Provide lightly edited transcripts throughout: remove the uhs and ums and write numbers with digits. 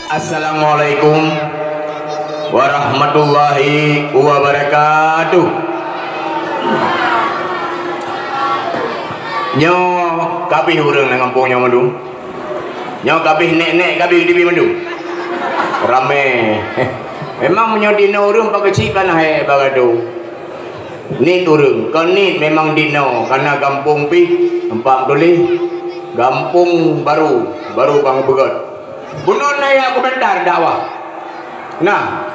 Assalamualaikum warahmatullahi wabarakatuh. Nyo kabih urang nang kampung nyo mandu. Nyo kabih nek-nek kabih di mandu. Rame. Memang menyo dino urang pakecikan hae bagado. Ni urang, kan ni memang dino karena kampung pi empat doli. Kampung baru Bang Begot. Bunon na ya komentar dakwah. Nah,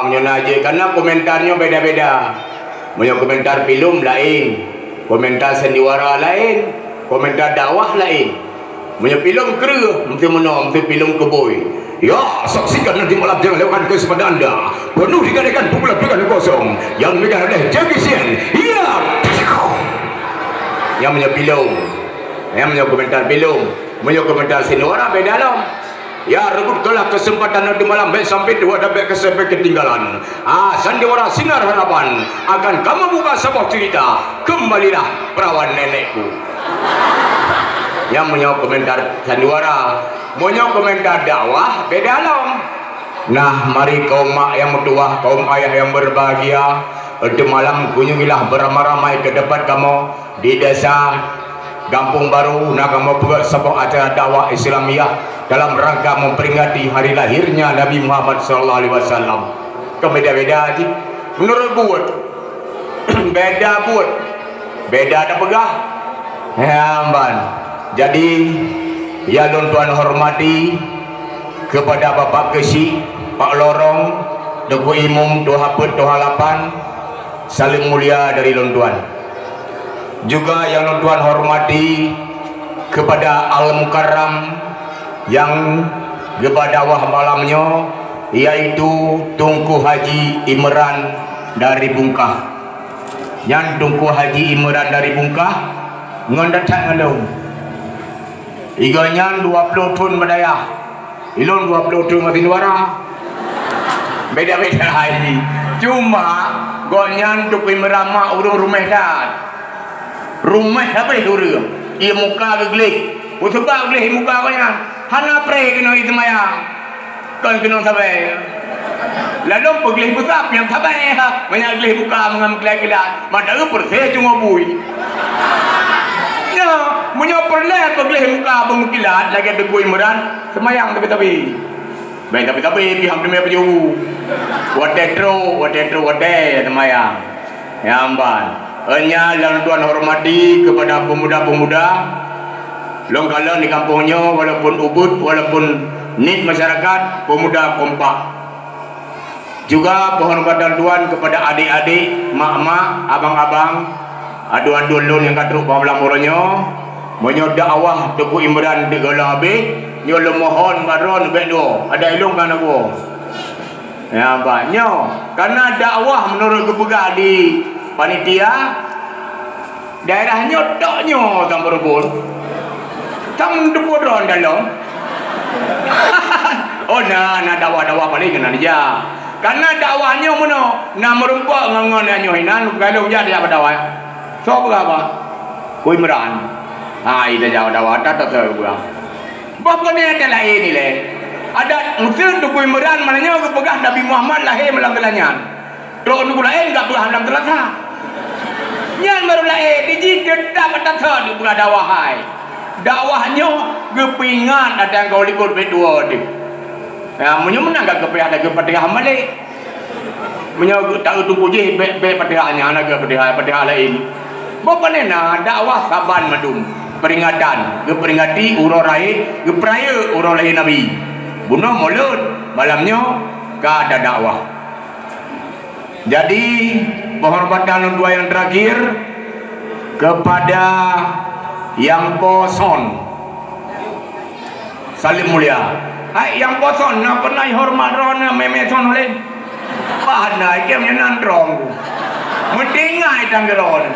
menyonaje karena komentarnya beda-beda. Punya komentar film lain, komentar sandiwara lain, komentar dakwah lain. Punya film kera, mesti mesti film keboy. Ya, saksikan nanti malam jangan lewatkan kepada anda. Penuh digadakan pukul dengan kosong yang megang oleh Jagisian. Ya, yang punya film, yang punya komentar film. Menyo komentar sinwara beda dong. Ya rebut tolak kesempatan nanti malam sampai dua dapat kesampai ketinggalan. Sandiwara sinar harapan akan kamu buka sebuah cerita. Kembalilah perawan nenekku. Yang menyo komentar sandiwara, menyo komentar dakwah beda dong. Nah mari kaum mak yang bertuah, kaum ayah yang berbahagia, di malam kunjungilah beramai-ramai ke depan kamu di desa Kampung Baru nak kamu buat sebuah acara dakwah Islamiyah dalam rangka memperingati hari lahirnya Nabi Muhammad SAW. Beda-beda aja. Menurut buat beda buat beda ada pegah. Ya amban. Jadi ya tuan hormati kepada Bapak Kesi, Pak Lorong, Duku Imum, Doha Pet, Doha Lapan, saling mulia dari Lontuan. Juga yang Tuhan hormati kepada Al Mukarram yang gebadawah malamnya, yaitu Tunku Haji Imran dari Bungkah. Yang Tunku Haji Imran dari Bungkah ngondatang ngelung iganya 20 tun badaya ilon 20 tun mati nuara beda-beda haji. Cuma gonyan Tunku Imran mak urung rumah dat rumah apa itu orang ia muka gelik sebab gelik muka kau yang hana pre kena itu maya kau kena sampai lalu pergelik besar yang sampai banyak gelik muka mengambil gelik madara perse cuma bui ya punya perlet pergelik muka bermukilat lagi ada gue meran semayang tapi baik tapi pihak demi apa jauh wadah semayang ya amban. Hanya yang Tuhan hormati kepada pemuda-pemuda Longkala di kampungnya, walaupun ubud, walaupun nit masyarakat, pemuda kompak. Juga penghormatan Tuhan kepada adik-adik, mak-mak, abang-abang, adu-adu lun yang katruk pamlamurannya, menyodak awah Teguh Imran di Galang Habis, nyo mohon baron bedo, ada ilung kan aku. Ya banyak, karena dakwah menurut kepegah di panitia daerahnya doknya tam berebut tam deboron dalam oh nah dakwah paling kena dia karena dakwahnya mana nak merumpak ngangan anyo hinan kalau jadi apa dakwah so berapa kui meran ida jauh dakwah tak gua bapa ni ada lain ni le ada mungkin kui meran mananya kepegang Nabi Muhammad lahir malam telanyan ro nu lain enggak berhandam telasa nyan baru lahir di dedak kata di bulan dakwah dakwahnya kepingan ada yang kau likut berdua ni ya punya menang gak kepih ada kepatihan balik punya tak tunggu je patihannya anak kepatihan lain bapa ni nak dakwah saban madum peringatan keperingati urang rai keperaya urang lain Nabi bunuh mulut malamnya gak ada dakwah. Jadi penghormatan dua yang terakhir kepada yang poson salim mulia. Hai yang poson nak pernah hormat rona memeson oleh pahanai ke menandrong. Mendengai tanggeron.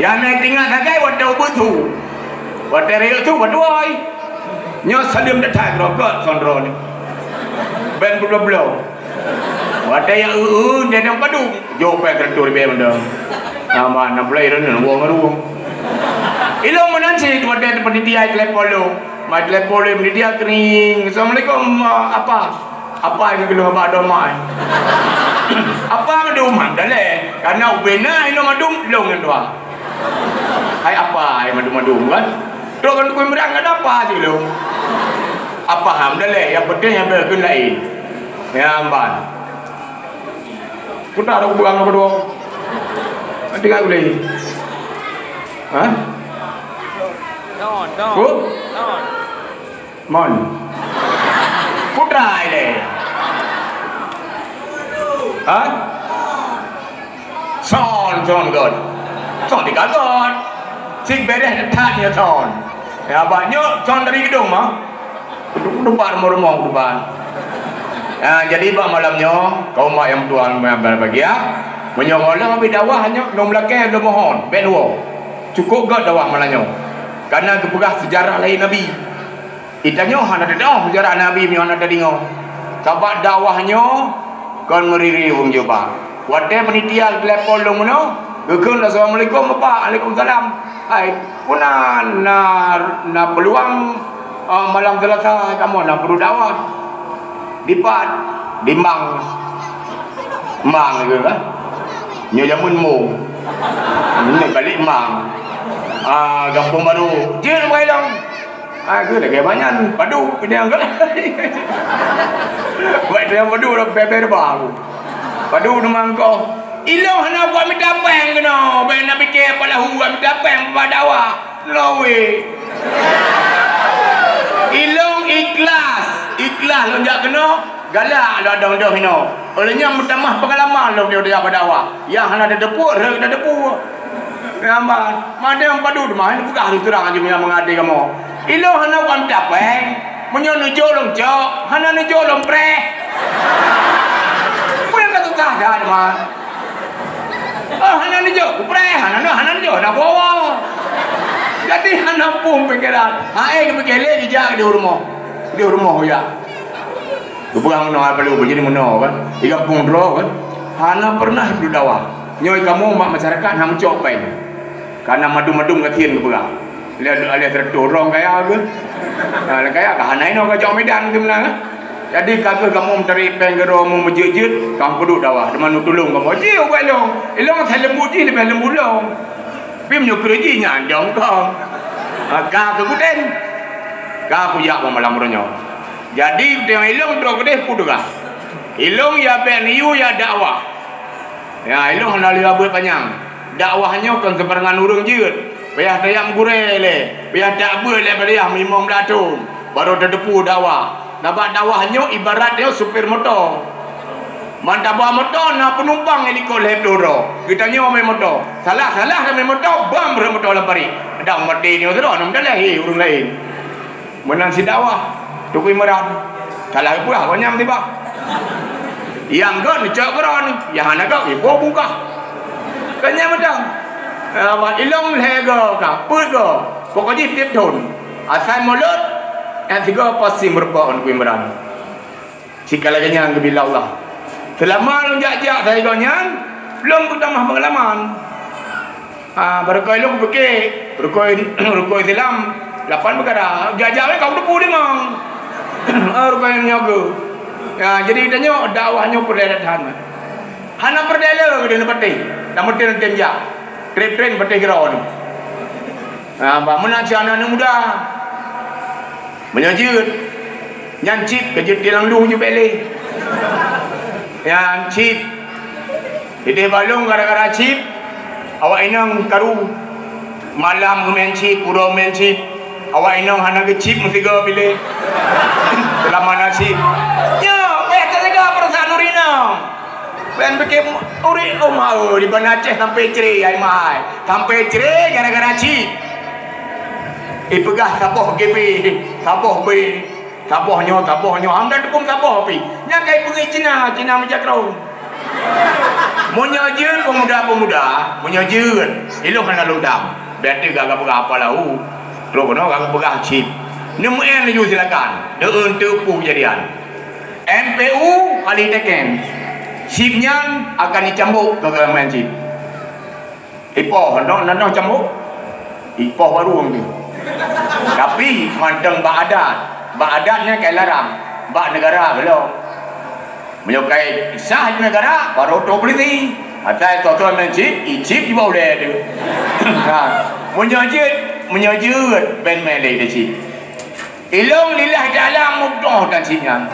Yang nak tinggal sagai wadah betu. Wadah raya tu waduai. Nyo salim datang rokok sondron. Ben blo-blo. Wadah yang dia nak padu. Jo pe tertur be benda. Nama nak play ren wong ruang. Ilong menansi wadah panitia telepon lo. mai telepon ni dia kering. Assalamualaikum, apa yang belum ada mai. Apa madum mandale? Karena ubena ino madum long tua. Hai apa yang madum kan? Terus kan kau merang ada apa sih lo? Apa hamdale? Yang penting yang berkun lain. Ya amban. Kita ada hubungan apa doang? Nanti kan boleh. Hah? Don. Mon. Putra ini. Hah? Son god. Son dikagot. Sing beres tanya son. Ya banyak son dari gedung mah. Depan rumah depan. Ya, jadi pak malamnya kau mak yang tuan berbagi ya. Menyolah habis dakwah hanya nom belakang do mohon. Ben wo. Cukup gak dakwah malahnya. Karena kepegah sejarah lain Nabi. Itanya hana ada dah sejarah Nabi mi hana ada dengar. Sebab dakwahnya kon meriri wong jumpa. Wate penitia telepon long mano. Gekun assalamualaikum Bapak. Waalaikumsalam. Hai, puna na peluang malam selesai kamu nak perlu dakwah. Dipat dimbang mang ke kan? Nyo jamun mu. Ni balik mang. Kampung baru. Je mai long. Ke lagi banyak padu pinang kan. Buat dia padu dah beber baru. Padu memang kau. Ilong hana buat minta peng kena. Ben nak fikir pala hu buat minta peng dakwah. No way. Ilong ikhlas lo jak kena galak lo dong hino. Olehnya bertambah pengalaman lo dia berdakwah. Yang hana ada depu, ada depu. Nampak, mana yang padu mah ini bukan harus terang aja yang mengadi kamu. Ilong hana bukan tapeng, menyono jolong jok, hana ni jolong pre. Punya kata tak ada mah. Hana ni jok, pre, hana ni jok, nak bawa. Jadi hana pun pikiran. Hai kepikir lagi jak di rumah ya. Kebuang no apa lu jadi meno kan. Ikan pun draw kan. Hana pernah berdakwah. Nyoi kamu mak masyarakat ham copeng. Karena madu-madu ngatien kebuang. Lihat terdorong kayak aku. Nah kayak hana ino ke jauh medan ke mana. Jadi kata kamu mencari penggero mu menjejut, kamu perlu dakwah. Deman tolong kamu. Jiu belong. Ilong saya lembu ji lebih lembu long. Pim nyukreji nyandong kau. Ka kekuden. Ka aku yak malam ronyo. Jadi dia ilong terus gede pudugah. Ilong ya peniu ya dakwah. Ya ilong hendak lihat buat panjang. Dakwahnya kan sebarangan urung jeut. Payah tayam gurele, payah tak boleh payah mimong datung. Baru terdepu dakwah. Nampak dakwahnya ibarat dia supir motor. Mantap bawa motor nak penumpang helikopter doro. Kita nyawa main motor. Salah main motor, bam motor lempari. Ada mati ni tu dah, nam dah lahi urung lain. Menang si dakwah. Tukui merah. Salah pula banyak tiba. Yang kau ni cak beran ni, yang anak kau ibu buka. Kanya macam. Ilong lega ka, put ke. Pokoknya tiap tahun. Asal mulut, yang tiga pasti merupakan tukui merah. Sikala kanya ke bila Allah. Selama lu jak-jak saya konyan, belum bertambah pengalaman. Berkoi lu fikir, berkoi dalam 8 perkara. Jak-jak kau depu dia mang. Berkoi nyaga. Ya, jadi tanya dakwahnya perdataan. Hana perdela ke dalam peti. Namun dia tenjak. Trip-train peti kira ni. Mana si anak muda. Menyajut. Nyancip kejut dia lang lu je beli. Yang chip jadi balung gara-gara chip awak inang karu malam main chip pura main chip awak inang hana ke chip mesti ke pilih dalam mana chip ya payah tak jaga perasaan urina ben bikin uri mau di mana Aceh sampai cerai ai mai sampai cerai gara-gara chip ipegah sapoh GB sapoh B tabohnya hamdan dekum taboh pi nya kai pengi Cina menjakrau menyajun pemuda menyajun ilung kana lundam berarti gagak apa lau terus kono gagak pegah chip nemu en ju silakan deun tepu jadian MPU kali teken chipnya akan dicambuk ke main chip ipoh nano cambuk ipoh baru tu Tapi manteng bak adatnya kayak larang, bak negara belum. Menyukai sah di negara baru tu berhenti. Atai tuan mencip, icip di bawah dia tu. Menyajut ben melek dia cip. Ilong lilah dalam mudah dan sinyang.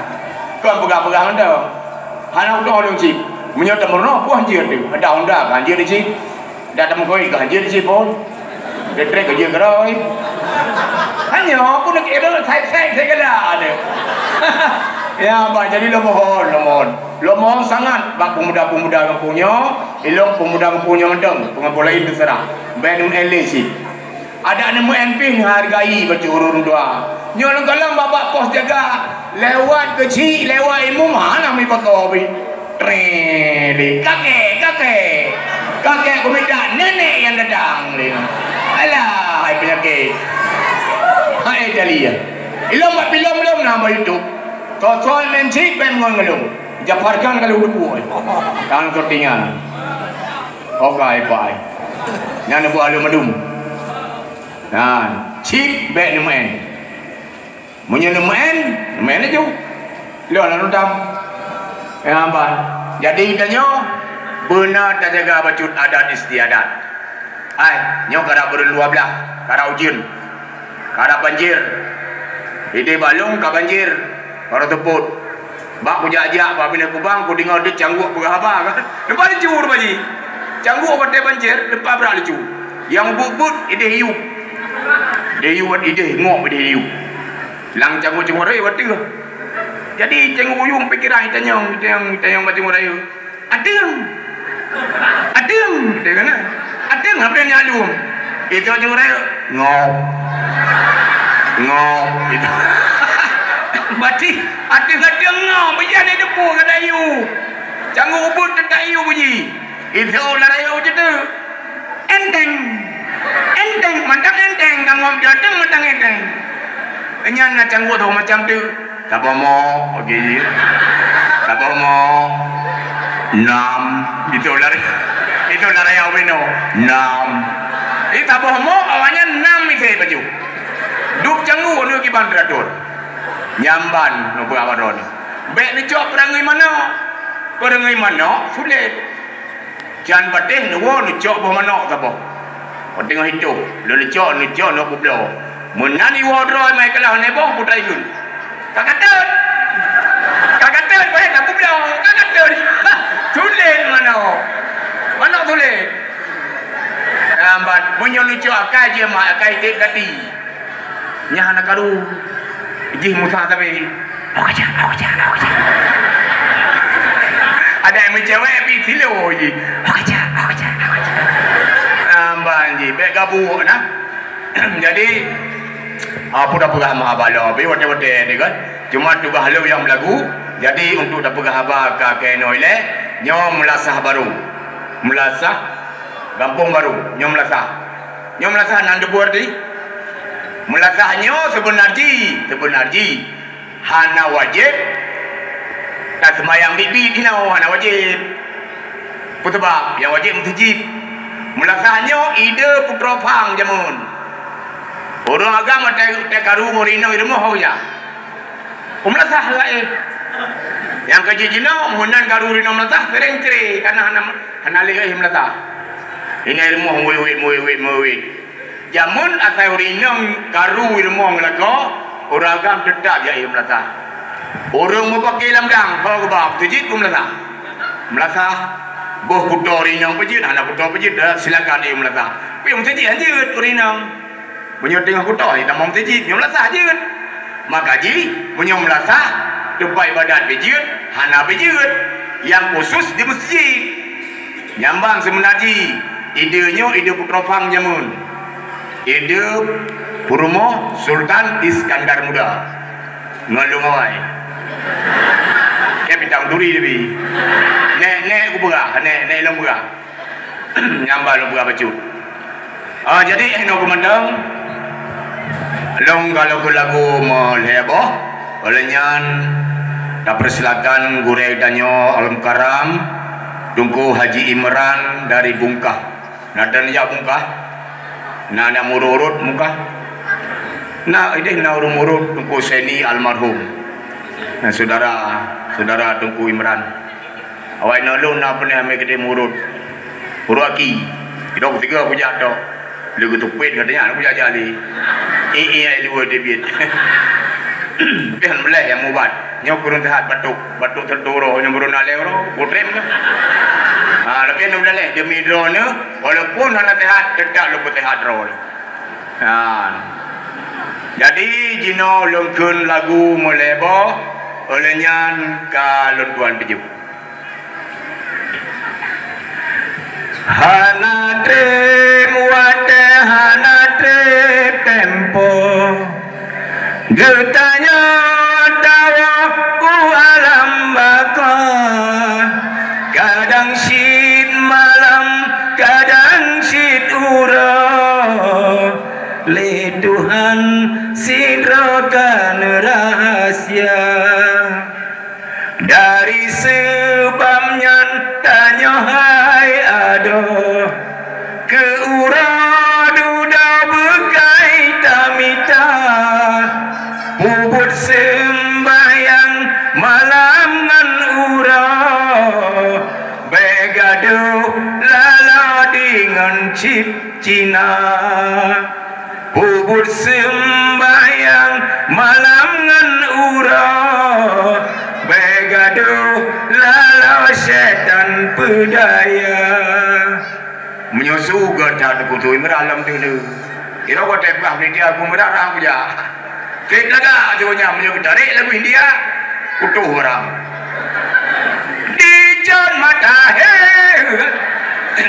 Kau pegang-pegang anda. Anak mudah dong cip. Menyata merona pun anjir tu. Ada onda anjir dia cip. Dah tak mengkoi anjir dia cip pun. Dia trek anjir keroi. Hanya aku nak kira saya kena ada. Ya, Pak, jadi lemon sangat bak pemuda-pemuda kampungnya, ilok pemuda kampungnya mendeng, pengampun lain terserah. Benum LC. Ada nama MP hargai baca urun dua. Nyon kalam babak pos jaga lewat kecil, lewat ilmu mana mi pakai. Treli, kakek aku minta nenek yang datang. Alah, hai penyakit. Hai Dalia. Ilok mak belum nama itu. Soal mencik ben ngelung. Japarkan kalau udah kan kertingan. Okai pai. Yang buat alu madum. Nah, cip ben nemen. Munye nemen aja. Lo lalu dam. Ya apa? Jadi tanya benar tak jaga bacut adat istiadat. Ai, nyo kara berluar belah, kara ujin. Kara banjir. Ide balung ka banjir. Kara teput. Bak ku jajak bak bina kubang ku dengar dia cangguk berapa kan. Lepas lecu baji. Cangguk pada banjir, lepas berak lecu. Yang but ide hiu. Dia hiu ide ngok ide hiu. Lang cangguk raya wati. Jadi cangguk uyung pikiran tanya macam raya. Adem. Dia kena. Adem apa yang nyalu? Itu cangguk raya. Ngok itu. Berarti ada ngau berjalan di depan ke dayu. Jangan ubut ke dayu bunyi. Itu lah dayu je tu. Enteng, mantap enteng. Tanggung datang mantap enteng. Enyan nak canggut tu macam tu. Tak apa mau, okey. Tak apa mau. 6. Itulah dayu bino. 6. Ini tak apa mau awalnya 6 itu baju. Duk canggut nu kiban beratur. Nyamban no berawon. Bek ni cok perangai mana? Sulit. Jangan patih no cok bah mana apa. Tengah hidup. Lu cok no kublo. Menani wodroy mai kalah ne boh putai gun. Kakatet baik nak kublo. Kakatet. Sulit mana? Mana sulit? Ambat munyo lu cok akai je mak akai tek gati. Nyah nak karu. Ijih musa tapi awak aja. Ada yang mencewek tapi silo je. Awak aja. Amban je, baik gabu nah. Jadi apa dah pegah mah bala, be wate ni kan. Cuma tu halu yang berlagu. Jadi untuk dah pegah haba ka kenoile, nyom melasah baru. Melasah kampung baru, nyom melasah nan debuar di. Melasahnya sebenarnya hana wajib tak semayang bibi dinau hana wajib putebak yang wajib mutujib. Melasahnya ide putra pang jamun orang agama tak karu morino irmo hoya melasah lain yang kejijina munan karu rino melasah sering ceri karena hana leh melasah ini irmo muwit jamun asai urinang karu ilmu ngelako orang agam tetap ya melasa orang mau pakai lamdang kalau kebab tujit pun melasa boh kudo urinang pejit anak kudo pejit dah silakan ia melasa tapi yang tujit aja urinang punya tengah kudo ni tak mau tujit yang melasa aja maka ji punya melasa tempat badan pejit hana pejit yang khusus di masjid nyambang sebenarnya idenya ide putra pang jamun ide Purmo Sultan Iskandar Muda ngalung awai bintang duri lebih nek aku berah nek ilmu berah nyambal ilmu berah baju jadi aku mandang long kalau ke lagu melheboh olehnya tak persilakan gurek danyo alam karam Tunku Haji Imran dari Bungkah nadan ya Bungkah nana mururut muka Nah, ini urut Tungku Seni almarhum. Nah, saudara Tungku Imran. Awak nolong nak pernah ambil kedai murut. Uraki. Kita ketiga punya tok. Dia ketupin katanya aku punya jali. Ai dua debit. Biar meleh yang mubat. Nyok kurun tehat batuk terdoro yang burun aleh ro, putrem ke. Lebih nak meleh dia midrone walaupun hana tehat tetap lupa tehat ro. Jadi jino longkun lagu molebo olehnya kalon tuan peju. Hana trem wate hana trem tempo getanya tawa ku alam baka kadang sit malam kadang sit ura le Tuhan sidrokan rahasia dari sebabnya tanya hai aduh ke ura duda bekai tamita bubut sembahyang malam ngan ura begado lala dengan cip Cina bubut sembahyang malam ngan ura begado lala setan pedaya menyusu gada kutu meralam dulu ira ko tebah ni dia aku merah aku ja kita dah ajonya menyusu tarik lagu India kutu orang di jan mata he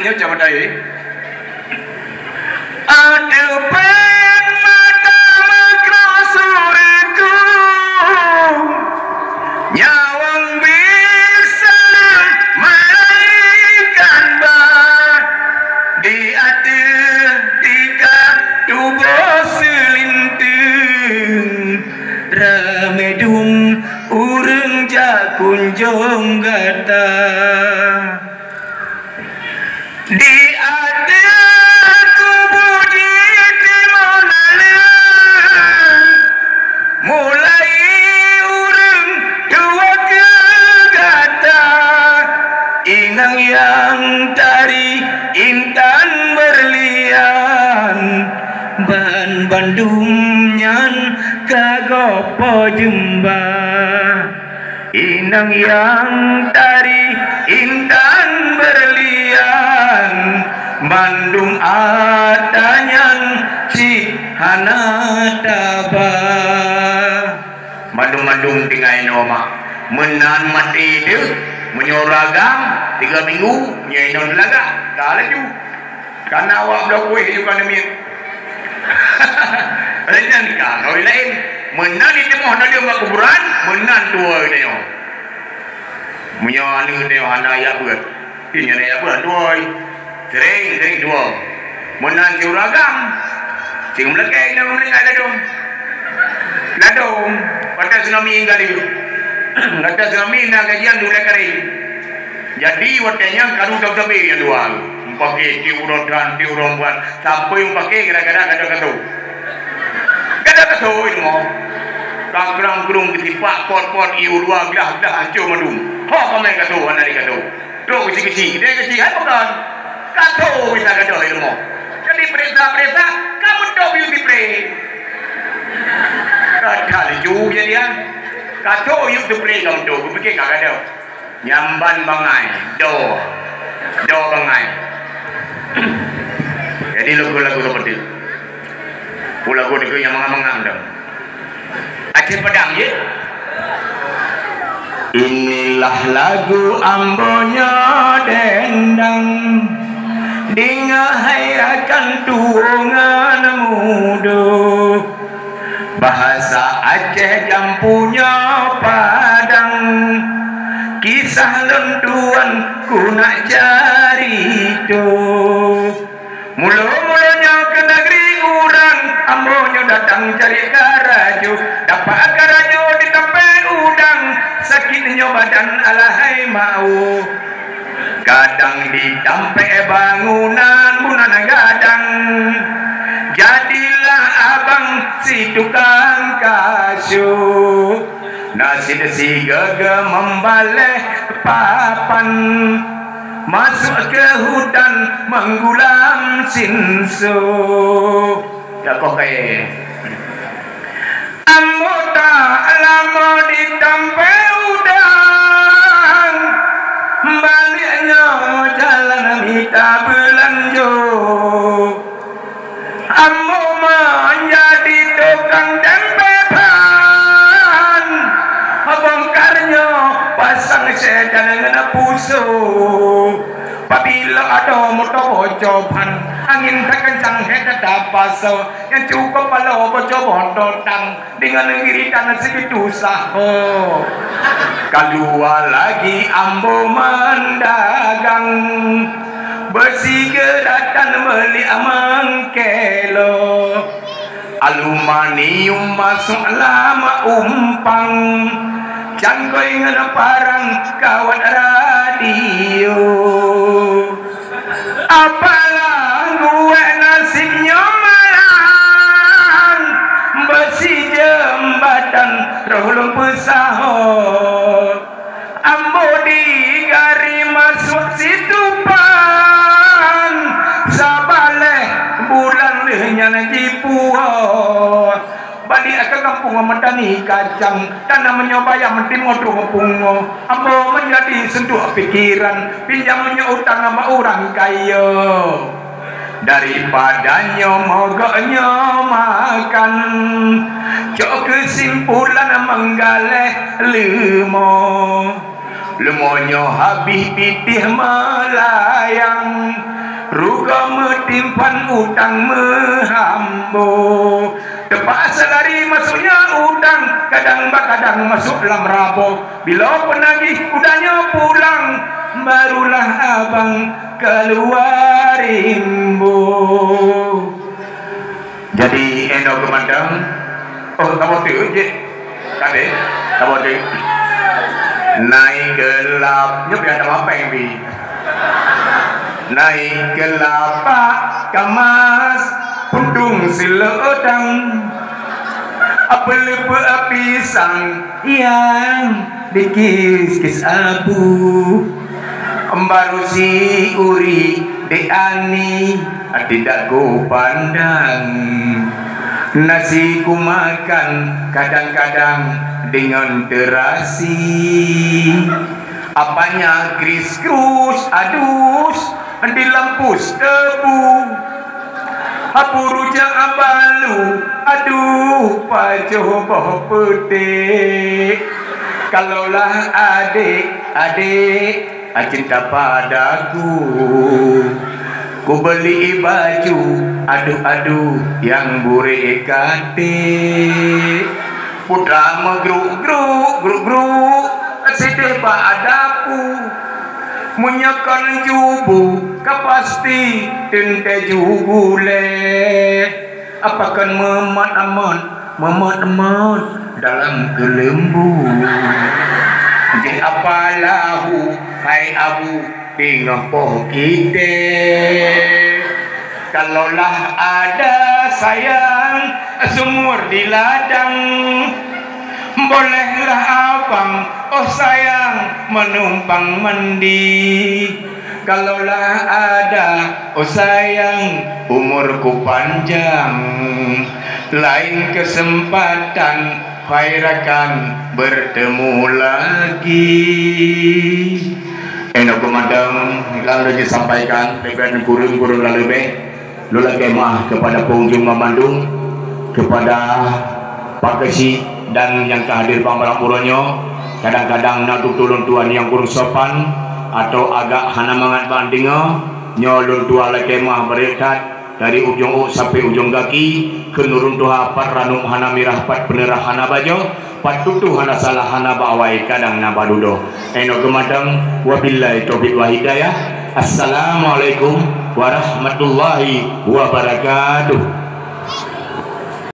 nyo jan mata he ada pen mata makrosurku nyawang bisa melaikan bat di hati tiga tubuh selinting ramedung urang jakunjung gata di hati mulai urang dua kegata inang yang dari intan berlian ban Bandung nyan kagopo jemba inang yang dari intan berlian Bandung atanyan si hanataba Bandung tinggal noma menan mati dia menyoragam 3 minggu nyainam laga dah laju karena awak blok kuih juga demi lain kan oi lain menan itu mohon dia buat kuburan menan dua dia menyo anu dia hana ya buat ini ya buat dua sering dua menan juragam sing melekeng nang meninggal ladong pada tsunami kali kata tsunami na kajian dulu kari jadi watanya karu tabe yang dua pakai tiuron buat sampai pakai kira-kira kata itu mau kurang ketipak pot iu dua dah hancur madung ho komen kata anak kata tu kecil dia kecil apa kan kata bisa kata itu mau jadi perintah kamu tahu beauty spray kata laju jadi kata beauty spray kamu tahu aku fikir kagak ada nyamban bangai do bangai jadi lagu-lagu seperti itu lagu itu yang mengang-mengang dong Aceh Padang ya inilah lagu ambonya dendang dingahayakan tuangan muda bahasa Aceh jampunya Padang kisah lenduan kunak cari itu mula-mulanya ke negeri urang ambonya datang cari karaju dapat karaju di tempat udang sakitnya badan alahai mau kadang ditampe bangunan bunan gadang jadilah abang si tukang kasuh nasi desi gaga membalik papan masuk ke hutan menggulam sinsu ya kok kayak ambo tak lama ditampe udang baliknya jalan kita belanjo ambo menjadi tukang dempetan bongkarnya pasang sedan dengan pusuk apabila ada motor bocoban angin terkencang hebat dapaso yang cukup kalau bocor bontotang dengan ngirikan segitu saho kedua lagi ambo mendagang besi gerakan beli mengkelo aluminium masuk lama umpang jangkoi ngana parang kawat radio apalah gue nasibnya malang besi jembatan rohlung pesaho ambo digari masuk situpan sabaleh bulan lehnya nanti puho balik ke kampung mentani kacang tanah menyobaya mentimur pungo ambo menjadi sentuh pikiran pinjamnya utang sama orang kaya daripadanya mogoknya makan cok kesimpulan menggaleh lemonya habis pitih melayang ruga metimpan utang mehambo terpaksa dari masuknya udang kadang masuk dalam rabo bila penagih udahnya pulang barulah abang keluar rimbo jadi endo kemandang oh kamu tuh je kade kamu tuh naik gelap nyup ya apa yang bi naik gelap kemas pundung siledang apel pisang yang dikis-kis abu baru si uri de ani tidak ku pandang nasi ku makan kadang-kadang dengan terasi apanya kris krus adus di lampus debu apuru jang abalu aduh pacoba putih kalaulah adik cinta padaku ku beli baju aduh yang bure kate putra megruk sedih padaku menyakan jubu kapasti tente jugule apakan memat dalam kelembu jadi apalahu hai abu tinggal poh kita kalaulah ada sayang sumur di ladang bolehlah abang oh sayang menumpang mandi kalaulah ada oh sayang umurku panjang lain kesempatan khairakan bertemu lagi enak pemadam lalu disampaikan dengan kurung-kurung lalu lula kemah kepada pengunjung Bandung kepada Pak Kesi dan yang kehadir pambalampurannya kadang-kadang naduk tulun tuan yang kurang sopan atau agak hana mangat bandingnya nyolun tua lekemah berekat dari ujung sampai ujung kaki ke nurun tuha pat ranum hana mirah pat penerah hana bajo pat tutu hana salah hana bawai kadang nabadudo eno kemadang wabillahi taufiq wa hidayah. Assalamualaikum warahmatullahi wabarakatuh.